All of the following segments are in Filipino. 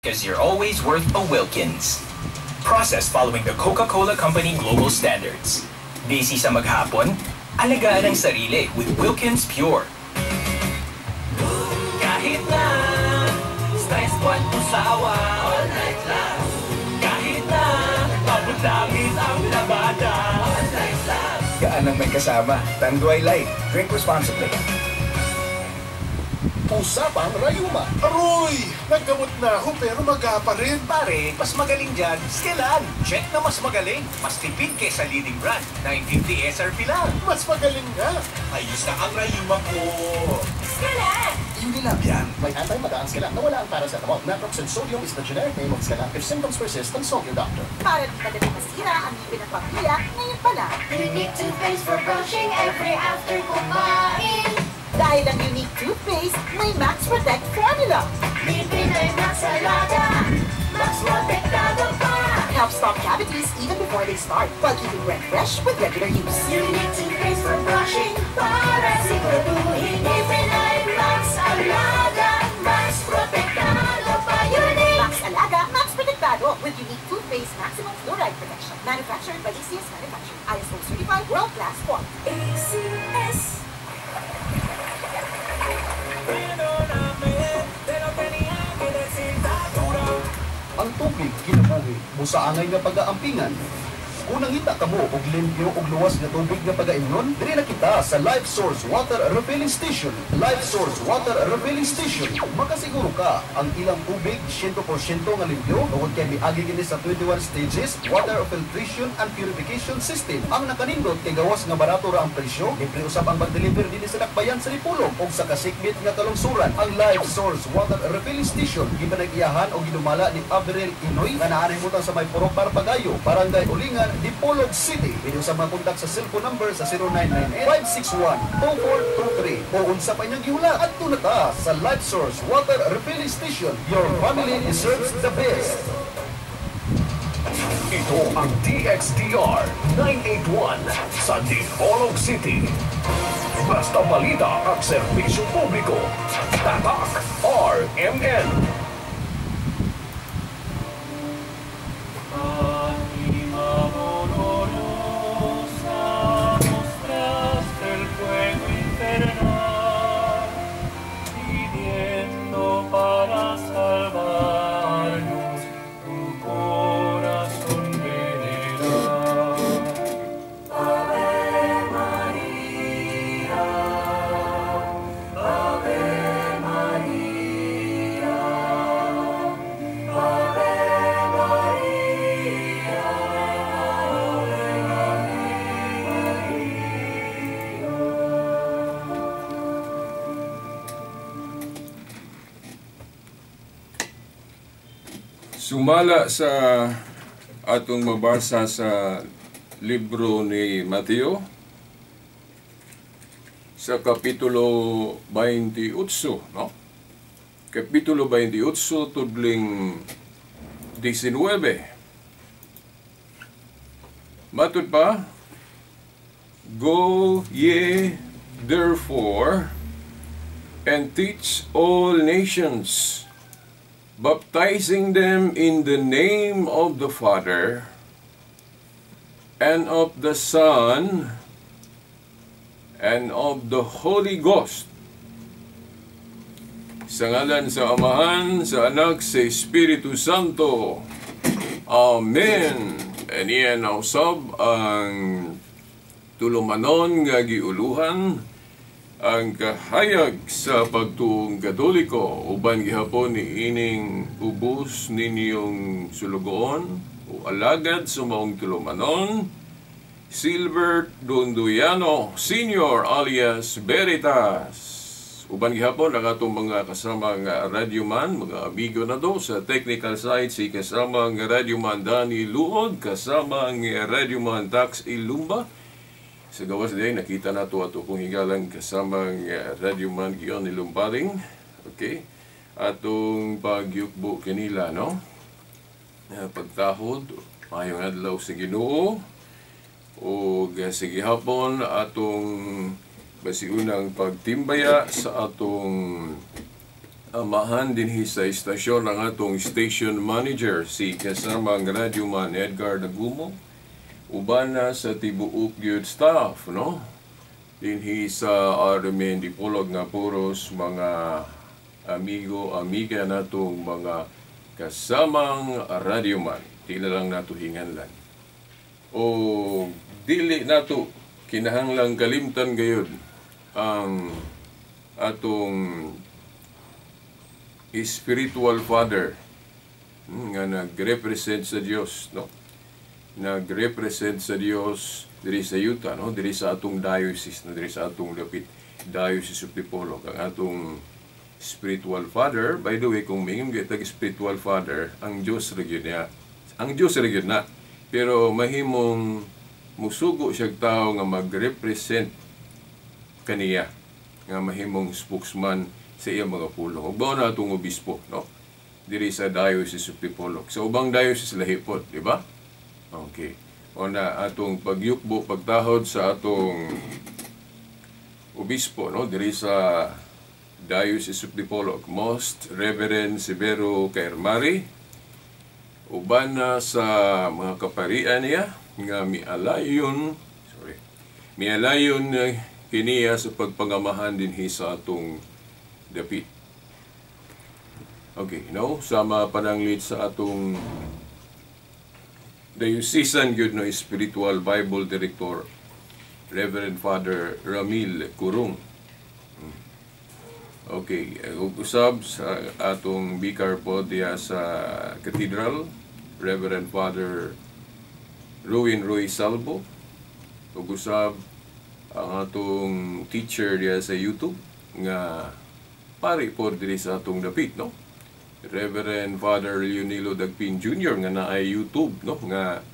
Because you're always worth a Wilkins. Processed following the Coca-Cola Company global standards. Busy sa maghapon, alagaan ang sarili with Wilkins Pure. Kahit na stress buwan usawa, all night lang. Kahit na mabudamit ang labada, all night lang. Gaan ang may kasama. Tanduay Light. Drink responsibly. Usapang Rayuma. Aroy! Naggamot na ako pero maga pa rin. Pare, mas magaling dyan, Stellan. Check na mas magaling. Mas tipid kesa leading brand. 950 SRP lang. Mas magaling nga. Ayos na ang Rayuma ko. Stellan! Unilab yan. May anti-maga ang Stellan na wala ang paracetamol. Naproxen sodium is the generic name of Stellan. If symptoms persist, consult your doctor. Para di madali masira ang ngipin ng pamilya, ngayon pala. Unique toothpaste for brushing every after kumain. Dahil ang unique toothpaste, may Max Protect formula. Ngipin ay Max Alaga. Max Protectado pa. Helps stop cavities even before they start, while keeping breath fresh with regular use. Unique toothpaste for brushing para siguraduhin ngipin ay Max Alaga. Max Protectado pa. Unique! Max Alaga, Max Protectado with unique toothpaste maximum fluoride protection. Manufactured by ACS Manufacturing. ISO certified world-class quality. ACS. Ang tubig kinabuhi, musaangay nga pag-aampingan. Kung nangita ka mo og limpyo og luwas nga tubig nga pag-aimnon, diri na kita sa Life Source Water Refilling Station. Life Source Water Refilling Station. Makasiguro ka ang ilang tubig 100% nga limpyo tungod kay miagi kini sa 21 stages water filtration and purification system. Ang nakanindot kay gawas nga barato ra ang presyo, libre usab ang pag-deliver dinhi sa Dakbayan sa Lipulog ug sa kasikbit nga kalungsuran. Ang Life Source Water Refilling Station gibanag-iyahan o ginumala ni Avril Inoy nga naanimutan sa may Purok Parpagayo, Barangay Ulingan, Dipolog City. Pwede sa mga kontak sa cellphone number sa 0998-561-2423 o unsa pa niyang gihulat. At tunata sa Life Source Water Refilling Station. Your family deserves the best. Ito ang DXDR 981 sa Dipolog City. Basta balita at serbisyo publiko. Tatak RMN. Sumala sa atong mabasa sa libro ni Mateo sa kapitulo 28, no? Kapitulo 28 tudling 19. Matud pa, go ye therefore and teach all nations, baptizing them in the name of the Father, and of the Son, and of the Holy Ghost. Sa ngalan sa Amahan, sa Anak, sa Espiritu Santo. Amen. And iyan usab ang tulumanon nga giuluhan ang kahayag sa pagtuong Katoliko uban gihapon ni ining ubos ninyong sulugoon o alagad sa maong tulumanon, Silver Donduyano Senior alias Veritas. Uban gihapon ang atong mga kasamang radyoman, mga amigo na do sa technical side, si kasamang radyoman Danny Luod, kasamang radyoman Tax Ilumba. Sa gawas din, nakita na ito ato kung higalang kasamang radyoman Gion ni Lumparing. Okay? Atong pagyukbo kanila, no? Pagtahod, mayong adlaw sa Ginoo. O sige hapon, atong basiunang pagtimbaya sa atong amahan din sa istasyon ang atong station manager si kasamang radyo man Edgar Dagumo, uban na sa tibuok gyud staff, no? Dinhi sa Armin Dipolog nga puros mga amigo, amiga natong mga kasamang radyo man. Tila lang nato hinganlan. O dili nato kinahanglang kalimtan gayud ang atong spiritual father nga nag-represent sa Dios, no? Nag-represent sa Dios diri sa yuta, no? Diri sa atong diocese, no? Diri sa atong dapit Diocese of Dipolog, ang atong spiritual father. By the way, kung mingin gyud spiritual father, ang Dios ra gyud niya. Ang Dios ra gyud na. Pero mahimong musugo siya tao nga mag-represent kaniya, nga mahimong spokesman sa iyang mga pulong. Ug bao na atong obispo, no? Diri sa Diocese of Dipolog. Sa ubang diocese lahi pod, di ba? Okay. O na atong pagyukbo, pagtahod sa atong obispo, no? Diri sa Diocese of Dipolog, Most Reverend Severo Kairmari, uban na sa mga kaparian niya nga mialayon kiniya sa pagpangamahan dinhi sa atong dapit. Okay, no? Sama pananglit sa atong diocesan gyud no spiritual Bible Director Reverend Father Ramil Kurong. Okay, usab sa atong Vicar po diya sa Cathedral Reverend Father Ruin Roy Salvo. Ug usab ang atong teacher diya sa YouTube nga pari po diri sa atong dapit, no? Reverend Father Leonilo Dagpin Jr. nga naay YouTube, no? Nga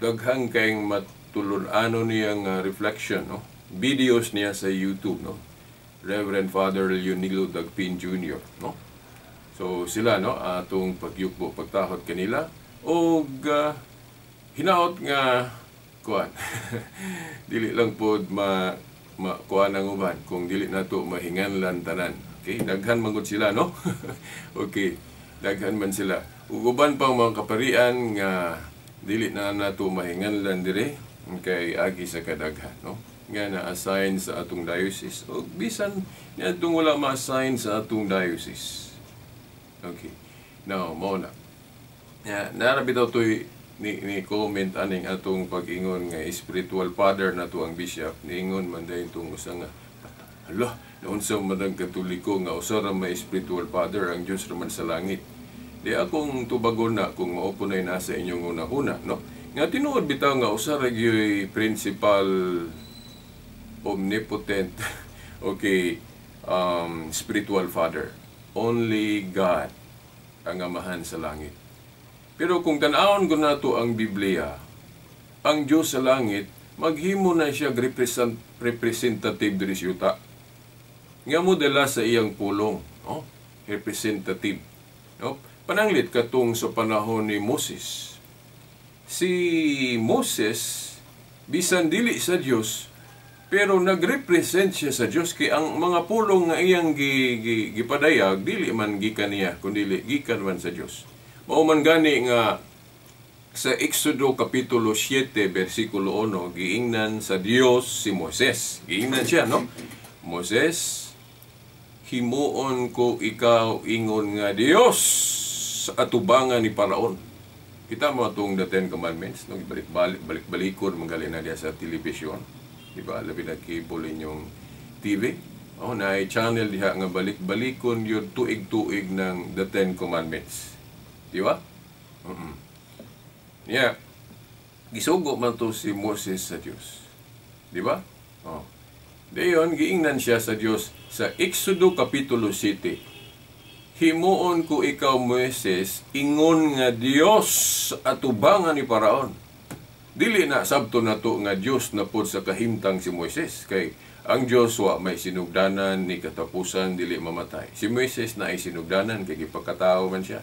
daghang kayong matulun-ano niyang reflection, no? Videos niya sa YouTube, no? Reverend Father Leonilo Dagpin Jr., no? So sila, no, atong pagyukbo pagtahod kanila og hinaot nga kuan dili lang pod kuan ang uban kung dili nato mahinganlan tanan. Okay, daghan man gud sila, no? Okay, daghan man sila. Ug uban pang mga kaparian nga dili na nato mahinganlan dire kay agi sa kadaghan, no? Nga na-assign sa atong diocese o bisan niadtong wala ma-assign sa atong diocese. Okay, now mo na narabitaw to'y ni comment aning atong pag-ingon nga spiritual father nato ang bishop niingon man dayon tong usa nga hala naunsa madang katoliko nga usa ra may spiritual father ang Dios ra man sa langit. Di akong tubagon na kung maupo na nasa inyong una-una, no? Nga tinuod bitaw nga usa ra gyud principal omnipotent okay spiritual father. Only God ang amahan sa langit. Pero kung tan-awon ko nato ang Biblia, ang Diyos sa langit, maghimo na siya representative diri sa yuta. Nga modela sa iyang pulong, no? Representative. No? Pananglit katong sa panahon ni Moses. Si Moses, bisan dili sa Diyos, pero nagrepresent siya sa Diyos kay ang mga pulong nga iyang gipadayag, dili man gikan niya, kundi gikan man sa Diyos. Mao man gani nga sa Exodo Kapitulo 7, versikulo 1, giingnan sa Dios si Moses. Giingnan siya, no? Moses, himuon ko ikaw ingon nga Dios sa atubangan ni Paraon. Kita mo itong the Ten Commandments, no? Balik-balikon magaling na diya sa television. Diba? Labi na cable inyong TV. Na channel diha nga balik-balikon yun tuig-tuig ng the Ten Commandments. Di ba? Yeah. Gisugo man to si Moses sa Dios. Di ba? Dayon giingnan siya sa Dios sa Exodo Kapitulo 7. Himuon ko ikaw Moses ingon nga Dios atubangan ni Paraon. Dili na sabto nato nga Dios na pod sa kahimtang si Moses kay ang Dios wa may sinugdanan ni katapusan dili mamatay. Si Moses na ay sinugdanan kay gipakatao man siya.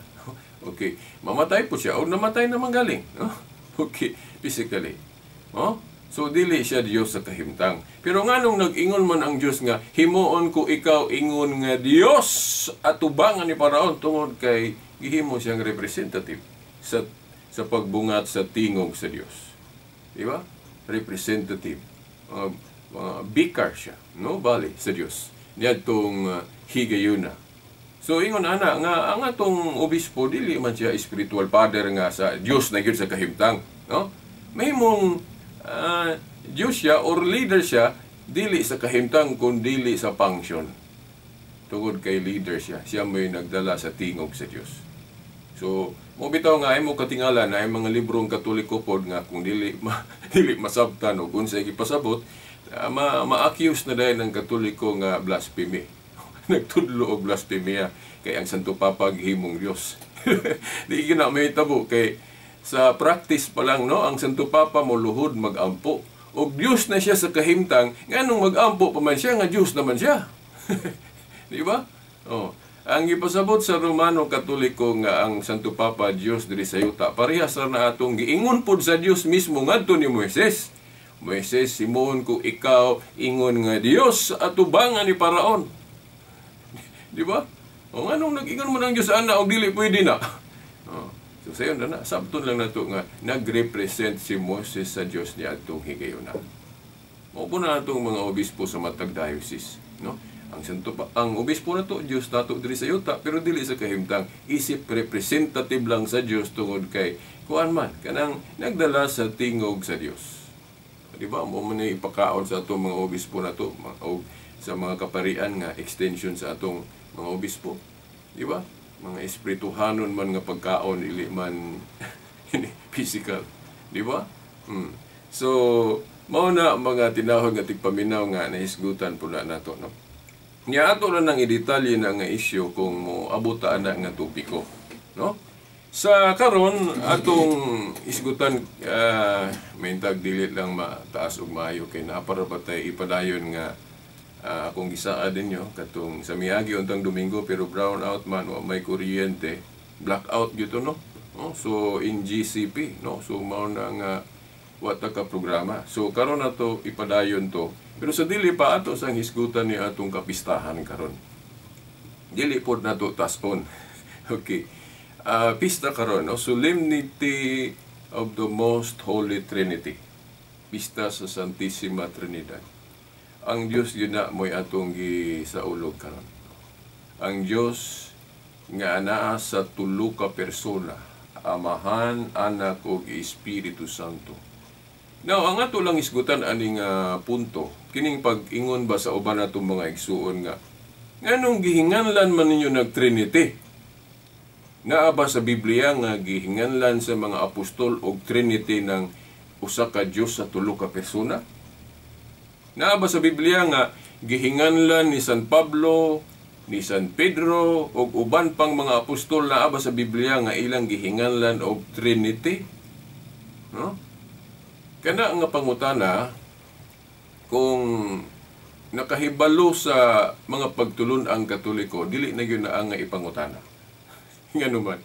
Okay, mamatay po siya o namatay naman galing, no? Okay, physically. So dili siya Dios sa kahimtang. Pero nganong nag-ingon man ang Dios nga himuon ko ikaw ingon nga Dios at tubangan ni Paraon tungod kay gihimo siyang representative sa pagbungat sa tingog sa Dios. Di ba? Representative. Bikar siya, no? Bali sa Dios. Niadtong higayuna. So ingon ana nga ang atong obispo dili man siya spiritual father nga sa Dios na gyud sa kahimtang, no? Mahimong Diyos siya or leader siya dili sa kahimtang kun dili sa function. Tungod kay leader siya, siya may nagdala sa tingog sa Dios. So mo bitaw nga ay mo katingala na ay mga librong Katoliko pod nga kung dili masabtan o kung sa gipasabot ma-accuse na dahil ng Katoliko nga blasphemy. Nagtudlo og blasphemia kay ang Santo Papa gihimong Dios. Di gina may tabo kay sa practice pa lang, no, ang Santo Papa mo luhod mag-ampo. O Diyos na siya sa kahimtang, nganong mag-ampo pa man siya, nga Diyos naman siya. Di ba? Oh. Ang ipasabot sa Romano Katoliko nga ang Santo Papa Diyos diri sa yuta, parehas na atong giingon pod sa Diyos mismo ngadto ni Moises. Moises, simuon ko ikaw ingon nga Diyos at tubangan ni Paraon. Di ba? O nganong nag-ingon mo ng Diyos ana og dili pwede na. So sayon na sabton lang nato nga nagrepresent si Moses sa Dios niya atong higayuna. Mao po na atong mga obispo sa matag diocese, no? Ang obispo nato Dios nato diri sa yuta pero dili sa kahimtang, isip representative lang sa Dios tungod kay kuan man kanang nagdala sa tingog sa Dios. Di ba? Mo man ipakaon sa atong mga obispo nato o sa mga kaparian nga extension sa atong mga obispo. Di ba? Mga espirituhanon man nga pagkaon ili man physical, di ba? So mao na mga tinahod nga tigpaminaw nga nahisgutan pula nato, no. Nya ato lang nang idetalye na nga isyu kung mo abuta ana nga topiko, no. Sa karon atong isgutan may tagdilit lang mataas ug maayo kay napara patay ipadayon nga akong gisaa din nyo, katong sa miagi untang Domingo, pero brown out man, o may kuryente, blackout gito, no? So, in GCP, no? So, mao na nga wata ka programa. So, karon na to, ipadayon to. Pero sa dili pa ato sang hisgutan ni atong kapistahan karon. Dili pod na to tason. Okay. Pista karon, no? Solemnity of the Most Holy Trinity. Pista sa Santissima Trinidad. Ang Dios yun na mo'y atong gisaulog karon. Ang Dios nga anaa sa tulo ka persona, Amahan, Anak ug Espiritu Santo. Now, ang ato lang isgutan aning punto, kining pag-ingon ba sa uban natong mga igsuon nga nganong gihinganlan man ninyo nag-Trinity? Naa ba sa Biblia nga gihinganlan sa mga apostol og Trinity ng usa ka Dios sa tulo ka persona? Naa ba sa Biblia nga gihinganlan ni San Pablo, ni San Pedro, o uban pang mga apostol naa ba sa Biblia nga ilang gihinganlan og Trinity? No? Kana nga pangutana kung nakahibalo sa mga pagtulon ang Katoliko, dili na gyud na nga ipangutana. Ngano man.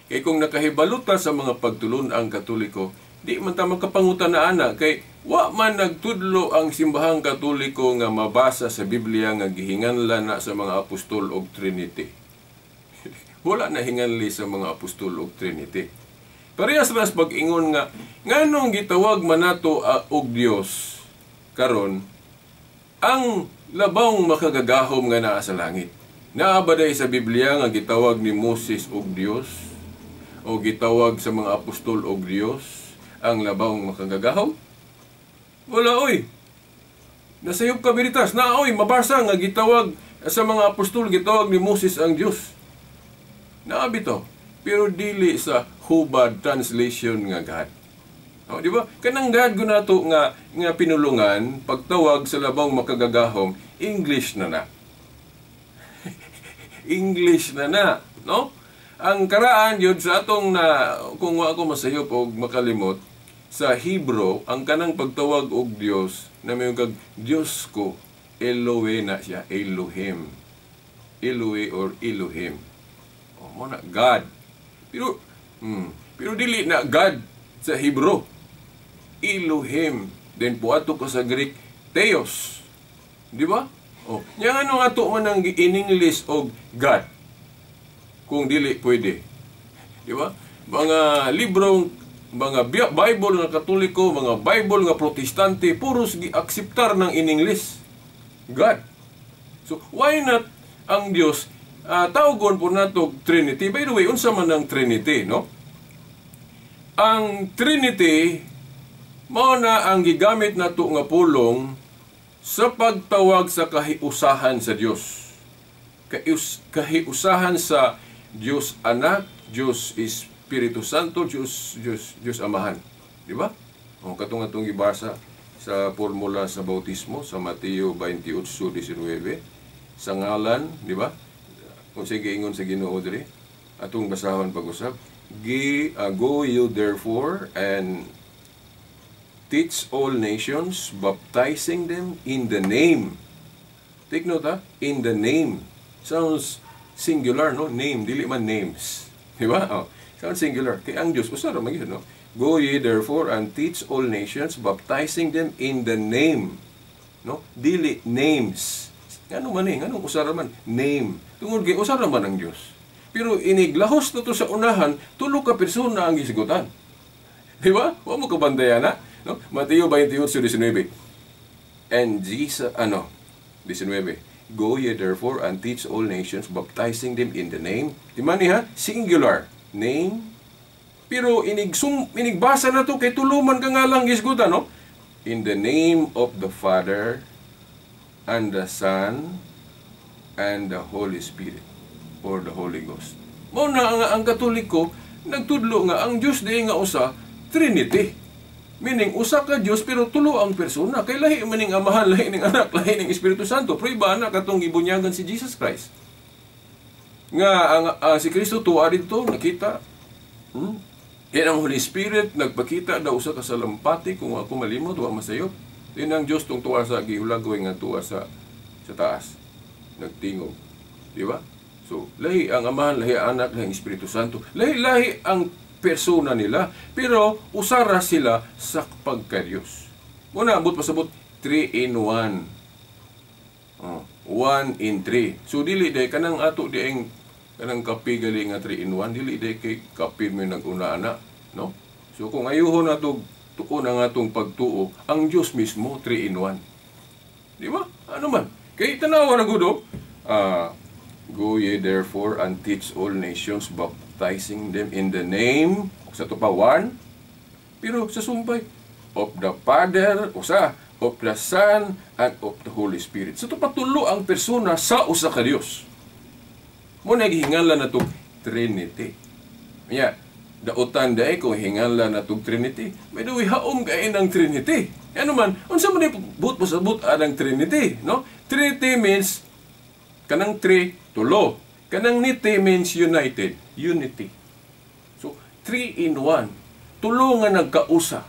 Kay kung nakahibalo ta sa mga pagtulon ang Katoliko, di man ta makapangutan-ana kay wa man nagtudlo ang simbahang Katoliko nga mabasa sa Biblia nga gihinganlan na sa mga apostol og Trinity. Wala na hinganli sa mga apostol og Trinity. Parehas ras pag-ingon nga nganong gitawag man nato og Dios karon ang labawng makagagahom nga naa sa langit. Naa ba day sa Biblia nga gitawag ni Moses og Dios o gitawag sa mga apostol og Dios ang labawng makagagahom? Wala, oy. Nasayop ka veritas. Na, oy, mabasa nga gitawag sa mga apostol, gitawag ni Moses ang Diyos. Naabito. Pero dili sa hubad translation nga God. O, di ba? Kanang God ko na to nga pinulungan, pagtawag sa labawng makagagahom, English na na. English na na. No? Ang karaan yun sa atong na, kung wa ako masayop o makalimot, sa Hebrew, ang kanang pagtawag og Dios na may kag Dios ko, Elohe na siya, Elohim. Elohe or Elohim. O mo na God. Pero dili na God sa Hebrew. Elohim. Then puato ka sa Greek, theos. Di ba? Oh, yang ano ato man ang in English og God. Kung dili pwede. Di ba? Mga librong, mga Bible nga Katoliko, mga Bible nga Protestante, puros gi-akseptar ng in English. God. So, why not ang Dios tawgon po nato Trinity? By the way, unsa man ang Trinity, no? Ang Trinity mao na ang gigamit nato nga pulong sa pagtawag sa kahiusahan sa Dios. Kahiusahan sa Dios Anak, Dios Espiritu Santo, Dios Amahan. Di ba? O katong atong gibasa sa formula sa bautismo sa Mateo 28:19 sa ngalan, di ba? Kung sige ingon sa Ginoo diri, atong basahon pag-usap, go you therefore and teach all nations, baptizing them in the name. Take note in the name. Sounds singular, no? Name, dili man names. Di ba? Oh, sounds singular. Kaya ang Diyos, usara man yun, no? Go ye therefore and teach all nations, baptizing them in the name. No? Dili names. Ano man eh? Anong usara man? Name. Tungod kay usara man ang Diyos. Pero iniglahos na to sa unahan, tulo ka persona ang gisigutan. Di ba? Huwag mo kabandayan na. No? Mateo 28:19. And Jesus, 19. Go ye therefore and teach all nations, baptizing them in the name. Di man niya? Singular. Name. Pero inigbasa na to kay tuluman ka nga lang gisgutan, no? In the name of the Father and the Son and the Holy Spirit or the Holy Ghost. Mao na ang Katoliko nagtudlo nga ang Dios di nga usa Trinity. Meaning usa ka Dios pero tulo ang persona. Kay lahi maning Amahan, lahi ning Anak, lahi ning Espiritu Santo. Prueba na katong gibunyagan si Jesus Christ. Nga ang si Kristo tuwa dito nakita. Yan ang Holy Spirit nagpakita daw usa ka salampati kung ako malimot wa masayop. Yan ang Dios tong tuwa sa giulagoy nga tuwa sa taas. Nagtingog. Di ba? So, lahi ang Amahan, lahi ang Anak, lahi ang Espiritu Santo. Lahi ang persona nila, pero usara sila sa pagka-Diyos. Muna, abot pasabot, 3 in 1. 1 in 3. So, dili day, kanang ato di ang kanang kapi gali nga 3 in 1, dili day kay kapi mo nag-una-ana. No? So, kung ayuhon na ito, tuon ang atong pagtuo, ang Diyos mismo, 3 in 1. Di ba? Ano man? Kay tanawa na gudo, go ye therefore and teach all nations, baptizing them in the name, sa to pa 1, pero sa sumpay, of the Father, usa, of the Son, and of the Holy Spirit. Sa to pa tulo ang persona sa usa ka Dios. Mo naghingalan na to Trinity. Yeah, dautan day kung hingalan na to Trinity. May dawi haom kain ang Trinity. Ano man, unsa man but pasabot ang Trinity, no? Trinity means kanang 3, tulo. Kanang niti means united, unity. So, 3 in 1. Tulo nga nagkausa.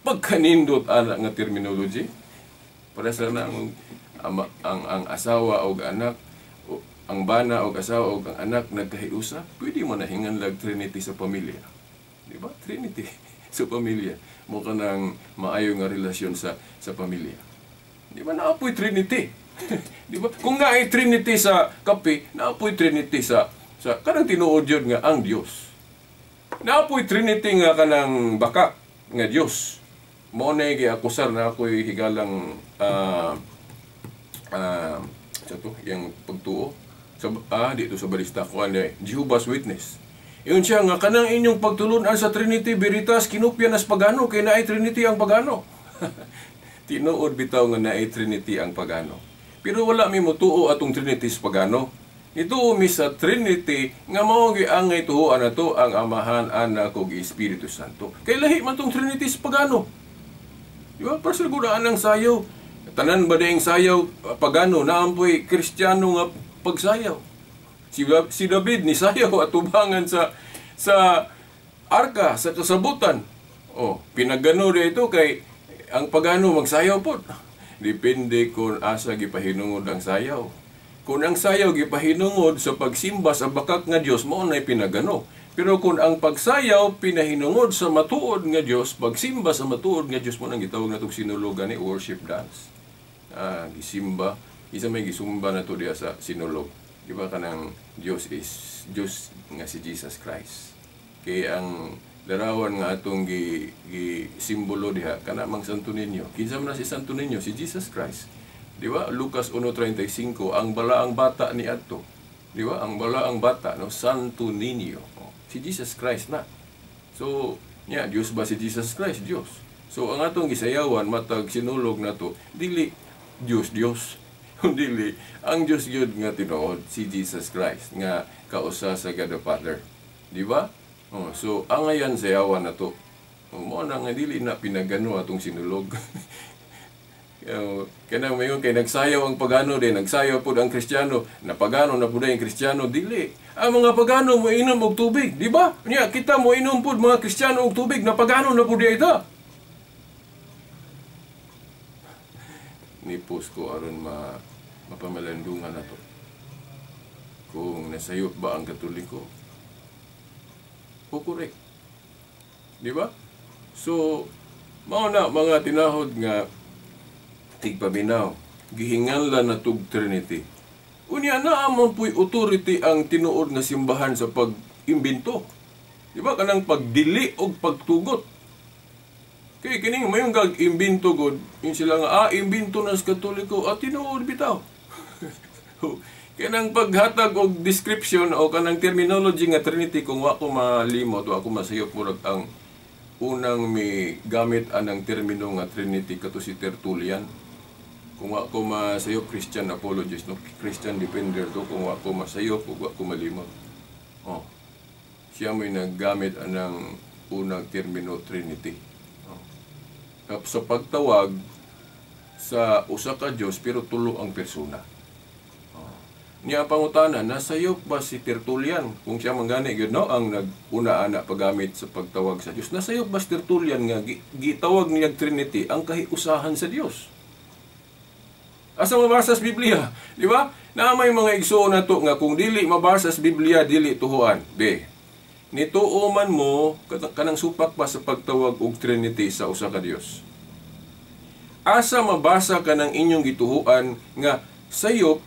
Pagkanindot ana nga terminology, para sa na ang asawa o anak, ang bana o asawa o ang anak nagkahiusa, pwede mo na hinganlag Trinity sa pamilya. Di ba? Trinity sa pamilya. Mukha nang maayo nga relasyon sa pamilya. Di ba? Naapoy Trinity. Di ba? Kung nga ay Trinity sa kape, naapoy Trinity sa kanang tinuod yun nga ang Diyos. Naapoy Trinity nga kanang baka nga Diyos. Mao na giakusar na ako'y higalang yung pagtuo dito sa balista ko Jehovah's Witness. Yun siya nga kanang inyong pagtulunan sa Trinity Veritas kinupya nas pagano kay naay Trinity ang pagano. Tinuod bitaw nga naay Trinity ang pagano. Pero wala mi motuo atong Trinity sa pagano. Ituo mi sa Trinity nga mao giangay tuoan nato ang Amahan, Anak ug Espiritu Santo. Kay lahi man tong Trinity sa pagano. Di ba? Para sa gudaan ng sayaw. Tanan ba dayang sayaw pagano naampoy Kristiyano nga pagsayaw. Si David ni sayaw at tubangan sa arka, sa kasabutan. Pinagano ito kay ang pagano magsayaw po. Depende kung asa gipahinungod ang sayaw. Kung ang sayaw gipahinungod sa pagsimba sa bakak nga Dios, mao nay pinagano. Pero kung ang pagsayaw pinahinungod sa matuod nga Dios, pagsimba sa matuod nga Dios mo nang gitawag natong sinulog ni worship dance. Gisimba, isa may gisumba na to diya sa sinulog. Di ba kanang Dios is Dios nga si Jesus Christ. Kaya ang larawan nga atong simbolo diha kana mang Santo Niño. Kinsa man si Santo Niño? Si Jesus Christ. Di ba? Lucas 1:35, ang balaang bata ni adto. Di ba? Ang balaang bata, no, Santo Niño. Si Jesus Christ na. So, Dios ba si Jesus Christ? Dios. So, ang atong gisayawan matag sinulog na to, dili Dios. Dili ang Dios gyud nga tinuod si Jesus Christ nga kausa sa God the Father. Di ba? So, ang ayan sayawan na to. Mo na nga dili na pinagano atong sinulog. Kaya mayon kay nagsayaw ang pagano din, nagsayaw pud ang Kristiyano, napagano na pud ang Kristiyano, dili. Ang mga pagano mo inom og tubig, di ba? Nya kita mo inom pud mga Kristiyano og tubig, napagano na pud ita. Nipos ko aron mapamalandungan na to. Kung nasayop ba ang Katoliko? O correct. Di ba? So, mao na mga tinahod nga tigpaminaw, gihinganlan na tug Trinity. Unya na amon puy authority ang tinuod nga simbahan sa pag-imbento. Di ba kanang pagdili og pagtugot. Kay kining mayong gag-imbento god, yung sila nga imbento na sa Katoliko at tinuod bitaw. Kanang paghatag og description o kanang terminology nga Trinity kung wa ko malimot o ako masayop murag ang unang may gamit anang termino nga Trinity kato si Tertullian. Kung ako masayop, Christian apologist, no? Christian defender to, kung ako masayop, kung ako malimot. Siya may naggamit anang unang termino Trinity. Sa pagtawag sa usa ka Dios, pero tulo ang persona. Niya pangutana, nasayop ba si Tertullian? Kung siya manggani, yun, no? Ang nag-una-ana paggamit sa pagtawag sa Dios. Nasayop ba si Tertullian nga gitawag niya Trinity ang kahiusahan sa Dios? Asa mabasa sa Biblia, di ba? Na may mga igsoon na to nga kung dili mabasa sa Biblia, dili tuhuan. Nituo man mo kanang supak pa sa pagtawag og Trinity sa usa ka Dios. Asa mabasa kanang inyong gituhuan nga sayop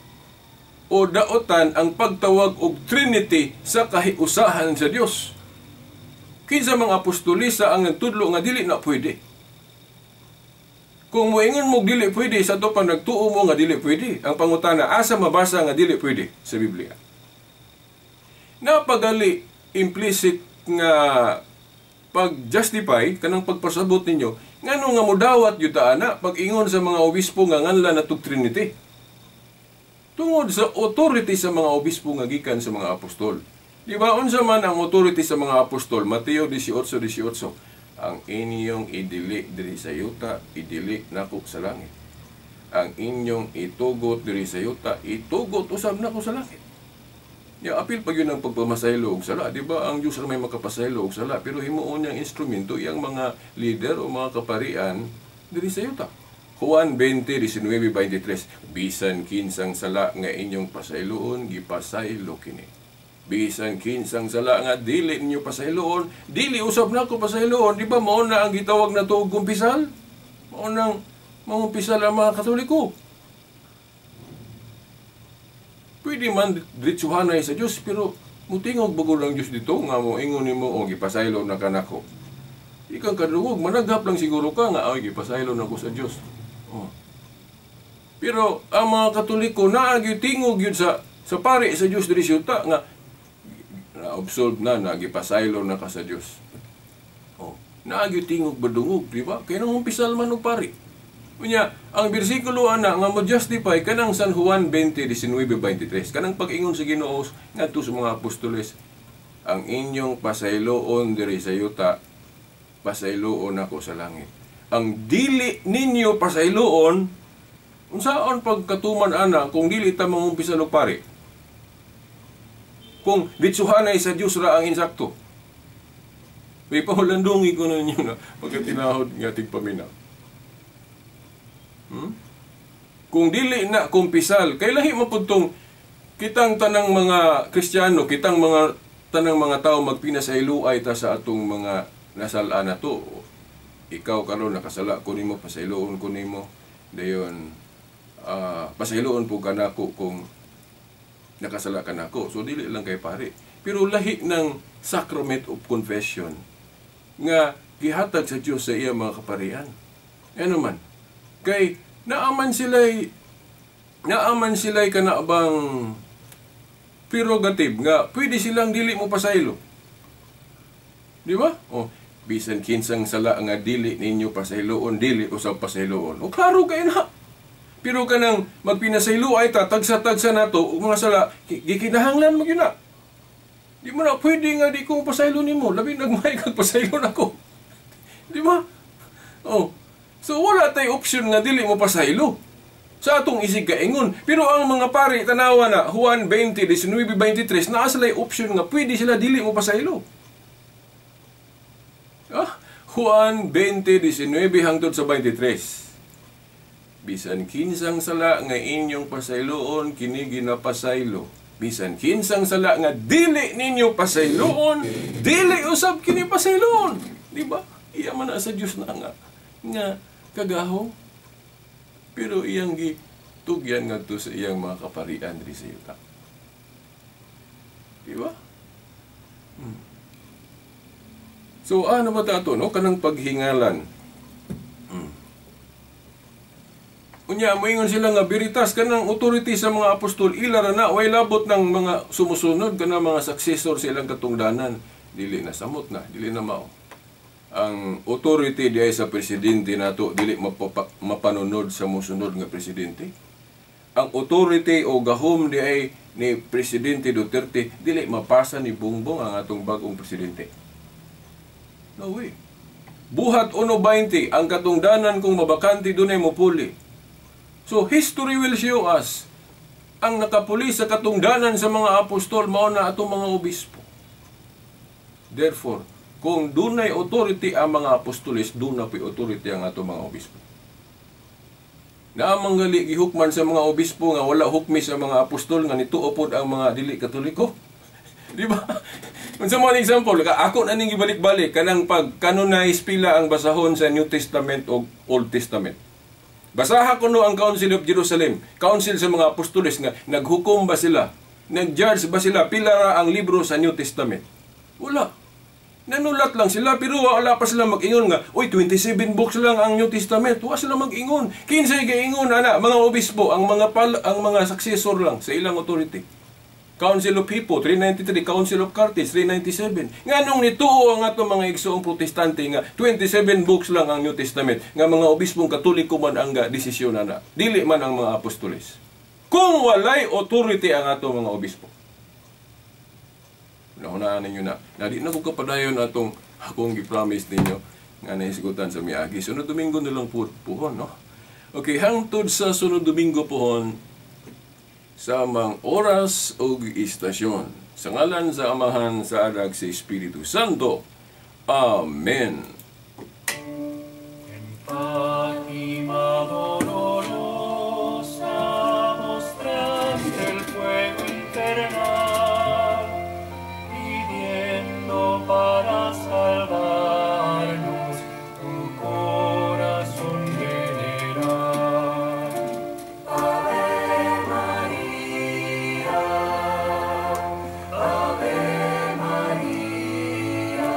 o daotan ang pagtawag og Trinity sa kahiusahan sa Dios? Kinsa mga apostolisa ang nagtudlo nga dili na pwede? Kung moingon mo dili pwede, sa to pang nagtuo mo nga dili pwede. Ang pangutana, asa mabasa nga dili pwede sa Biblia? Napagali implicit nga pag-justify, kanang pagpasabot ninyo, ngano nga mudawat yuta ana, pag-ingon sa mga obispo nga nganlan na Trinity. Tungod sa authority sa mga obispo nga gikan sa mga apostol. Di ba, unsa man ang authority sa mga apostol? Mateo 18:18. Ang inyong idili diri sa yuta, idili nako sa langit. Ang inyong itugot diri sa yuta, itugot usab nako sa langit. Apil pag yun ang pagpamasaylo og sala. Di ba ang Diyos may makapasaylo og sala, pero himuon niyang instrumento iyang mga leader o mga kaparian diri sa yuta. Juan 20:19-23, bisan kinsang sala nga inyong pasayloon, gipasaylo kini. Bisan kinsang sala nga dili ninyo pasayloon, dili usab nako pasayloon. Di ba mao na ang gitawag na tuog kumpisal? Mao nang mangumpisal ang mga Katoliko. Pwede man diretsuhanay sa Dios, pero mutingog bagol lang Dios dito nga mo ingon nimo og gipasaylo na kanako. Ikang kadungog managhap lang siguro ka nga ay gipasaylo na ko sa Dios. Pero ang mga Katoliko naagi tingog yun sa pari sa Dios diri syuta nga na-absolve na, nagipasaylo na ka sa Diyos. Naagi tingog badungog, di ba? Kaya nang umpisal man og pari. Unya, ang bersikulo ana nga mo-justify kanang San Juan 20:19-23, kanang pag-ingon sa Ginoo ngadto sa mga apostoles, ang inyong pasayloon diri sa yuta, pasayloon ako sa langit. Ang dili ninyo pasayloon, unsaon pagkatuman ana kung dili ta mangumpisal og pari? Kung ditsuhanay sa Diyos ra ang insakto. May pahulandungi ko na ninyo na pagkatinahod nga tigpaminaw. Kung dili na kumpisal, kay lahi mapuntong kitang tanang mga Kristiyano, kitang mga tanang mga tao magpinasayloay ta sa atong mga nasala na to. Ikaw karon nakasala ko nimo, pasayloon ko nimo. Dayon pasayloon po kanako kung nakasala ka nako. So dili lang kay pare. Pero lahi ng sacrament of confession nga gihatag sa Dios sa iya mga kaparian. Ano man? Kay naaman sila'y kanabang prerogative nga pwede silang dili mo pasaylo. Di ba? O, bisan kinsang sala nga dili ninyo pasayloon, dili usab pasayloon. O, klaro kayo na. Pero kanang magpinasaylo ay tagsa-tagsa na to, mga sala, gikinahanglan mo yun na. Di mo na, pwede nga di ko pasaylo ni mo. Labi nagmay kag pasaylo na ko. Di ba? O, so wala tayo option nga dili mo pasaylo. Sa atong isig kaingon. Pero ang mga pari, tanawa na, Juan 20, 19, 23, naa sila'y option nga pwede sila dili mo pasaylo. Juan 20, 19 hangtod sa 23. Bisan kinsang sala nga inyong pasayloon, kini ginapasaylo. Bisan kinsang sala nga dili ninyo pasayloon, dili usab kini pasayloon. Di ba? Iya man na sa Dios na nga kagahong. Pero iyang gitugyan nga to sa iyang mga kaparian diri sa yuta. Di ba? So, ano ba tato, no? Kanang paghingalan. Unya, moingon sila nga biritas kanang authority sa mga apostol, ilara na, way labot ng mga sumusunod, kanang mga successor sa ilang katungdanan. Dili na samot na, dili na mao. Ang authority diay sa presidente nato dili mapanunod sa musunod nga presidente. Ang authority o gahom diay ni Presidente Duterte dili mapasa ni Bongbong ang atong bag-ong presidente. No way. Buhat 1:20 ang katungdanan kung mabakante dunay mopuli. So history will show us ang nakapuli sa katungdanan sa mga apostol mao na atong mga obispo. Therefore, kung dunay authority ang mga apostoles, dunay authority ang ato mga obispo. Naamanggali gihukman sa mga obispo nga wala hukmi sa mga apostol nga nituo pod ang mga dili katoliko. Di ba? Unsa mo ang example, ako na ning gibalik-balik kanang pag-canonize pila ang basahon sa New Testament o Old Testament. Basaha ko no ang Council of Jerusalem, council sa mga apostoles nga naghukom ba sila, nag-judge ba sila pila ra ang libro sa New Testament. Wala. Nanulat lang sila, pero wala pa sila mag-ingon nga, uy, 27 books lang ang New Testament. Wala sila mag-ingon. Kinsay ga-ingon, mga obispo, ang mga successor lang sa ilang authority. Council of Hippo, 393. Council of Carthage, 397. Nga nung nituo ang ato mga igsoong protestante nga, 27 books lang ang New Testament. Nga mga obispong katoliko man ang desisyon na. Dili man ang mga apostoles. Kung walay authority ang ato mga obispo. Naunaan ninyo na. Di na ko kapadayon atong akong gipromise ninyo nga naisigutan sa miagi. Sunod Domingo na lang puhon, no? Okay, hangtod sa sunod Domingo puhon sa mga oras o istasyon. Sa ngalan sa Amahan, sa Anak, sa Espiritu Santo. Amen. Para salvarnos, tu corazón general. Ave María, Ave María,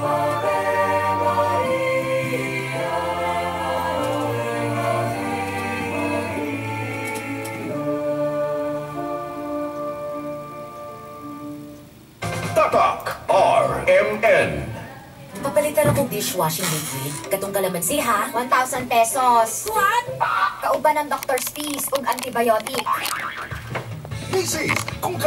Ave María, Tatak RMN. Papalitan akong dishwashing liquid. Katong kalamansi ha? 1,000 pesos. What? Kauban ng doctor's fees ug antibiotic. This is kung